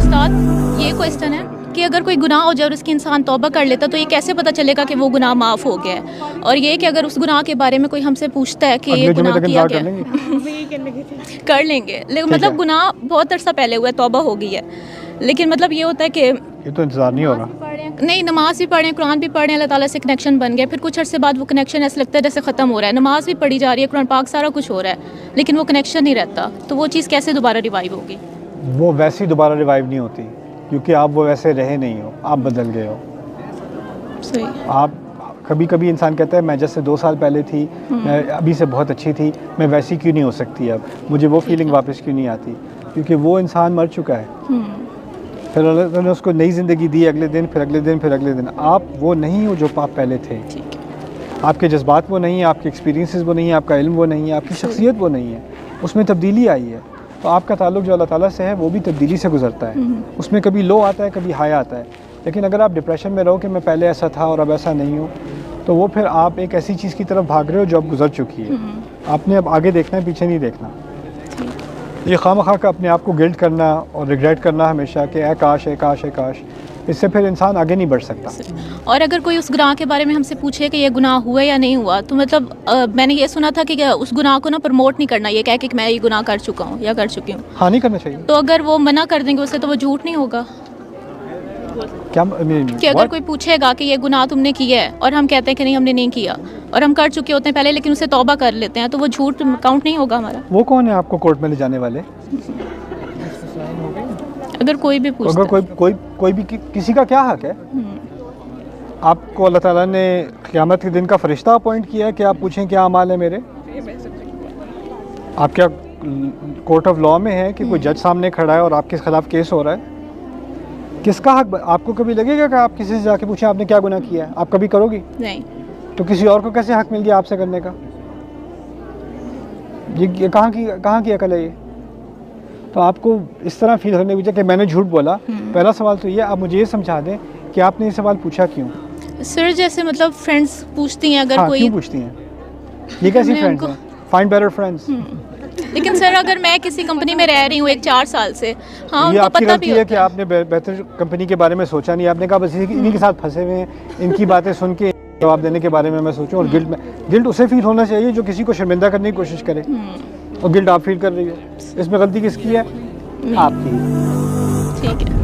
उस्ताद ये क्वेश्चन है कि अगर कोई गुनाह हो जाए और उसकी इंसान तौबा कर लेता तो ये कैसे पता चलेगा कि वो गुनाह माफ़ हो गया है। और ये कि अगर उस गुनाह के बारे में कोई हमसे पूछता है कि ये गुनाह किया गया कर लेंगे, लेकिन मतलब गुनाह बहुत अरसा पहले हुआ है, तौबा हो गई है, लेकिन मतलब ये होता है कि ये तो इंतज़ार नहीं हो रहा। नहीं, नमाज भी पढ़ें, कुरान भी पढ़ें, अल्लाह ताला से कनेक्शन बन गया, फिर कुछ अर्से बाद वो कनेक्शन ऐसा लगता है जैसे ख़त्म हो रहा है। नमाज भी पढ़ी जा रही है, कुरान पाक सारा कुछ हो रहा है, लेकिन वो कनेक्शन नहीं रहता, तो वो चीज़ कैसे दोबारा रिवाइव होगी? वो वैसे ही दोबारा रिवाइव नहीं होती, क्योंकि आप वो वैसे रहे नहीं हो, आप बदल गए हो। सही। आप कभी कभी इंसान कहता है मैं जैसे 2 साल पहले थी, मैं अभी से बहुत अच्छी थी, मैं वैसी क्यों नहीं हो सकती, अब मुझे वो फीलिंग वापस क्यों नहीं आती, क्योंकि वो इंसान मर चुका है। फिर अल्लाह ने उसको नई ज़िंदगी दी, अगले दिन फिर अगले दिन फिर अगले दिन। आप वो नहीं हो जो आप पहले थे। आपके जज्बात वो नहीं है, आपके एक्सपीरियंसेस वो नहीं है, आपका इल्म वो नहीं है, आपकी शख्सियत वो नहीं है, उसमें तब्दीली आई है। तो आपका ताल्लुक़ जो अल्लाह ताला से है वो भी तब्दीली से गुजरता है। उसमें कभी लो आता है, कभी हाई आता है। लेकिन अगर आप डिप्रेशन में रहो कि मैं पहले ऐसा था और अब ऐसा नहीं हूँ, तो वो फिर आप एक ऐसी चीज़ की तरफ भाग रहे हो जो अब गुजर चुकी है। आपने अब आगे देखना है, पीछे नहीं देखना। ये खामखा का अपने आप को गिल्ट करना और रिग्रेट करना हमेशा कि ए काश ए काश ए काश, इससे फिर इंसान आगे नहीं बढ़ सकता। और अगर कोई उस गुनाह के बारे में हमसे पूछे कि ये गुनाह हुआ या नहीं हुआ, तो मतलब मैंने ये सुना था कि उस गुनाह को ना प्रमोट नहीं करना, ये कह के कि मैं ये गुनाह कर चुका हूँ या कर चुकी हूँ। हाँ, नहीं करना चाहिए। तो अगर वो मना कर देंगे उससे, तो वो झूठ नहीं होगा क्या कि अगर कोई पूछेगा कि ये गुनाह तुमने किया है और हम कहते हैं कि नहीं हमने नहीं किया और हम कर चुके होते हैं पहले, लेकिन उसे तौबा कर लेते हैं, तो वो झूठ काउंट नहीं होगा हमारा? वो कौन है आपको कोर्ट में ले जाने वाले? अगर कोई भी पूछता, अगर कोई भी किसी का क्या हक है? आपको अल्लाह ताला ने क़यामत के दिन का फरिश्ता अपॉइंट किया है कि आप पूछें क्या अमाल है मेरे? आप क्या कोर्ट ऑफ लॉ में है कि कोई जज सामने खड़ा है और आपके खिलाफ केस हो रहा है? किसका हक? आपको कभी लगेगा कि आप किसी से जाके पूछें आपने क्या गुनाह किया है? आप कभी करोगी? नहीं। तो किसी और को कैसे हक मिल गया आपसे करने का? ये कहाँ की अकल है ये? तो आपको इस तरह फील होने की कि मैंने झूठ बोला। पहला सवाल तो ये, आप मुझे ये समझा दें कि आपने ये सवाल पूछा क्यों? सर जैसे मतलब फ्रेंड्स पूछती हैं, अगर कोई क्यों पूछती हैं? ये कैसी फ्रेंड्स हैं? Find better friends. लेकिन सर अगर मैं किसी कंपनी में रह रही हूँ 4 साल से, हाँ, ये उनको आपकी पता गलती भी है कि आपने बेहतर कंपनी के बारे में सोचा नहीं। आपने कहा बस इन्हीं के साथ फंसे हुए हैं, इनकी बातें सुन के जवाब देने के बारे में मैं सोचूं। और गिल्ट उसे फील होना चाहिए जो किसी को शर्मिंदा करने की कोशिश करे, और गिल्ट आप फील कर रही है। इसमें गलती किसकी है? आपकी। ठीक है।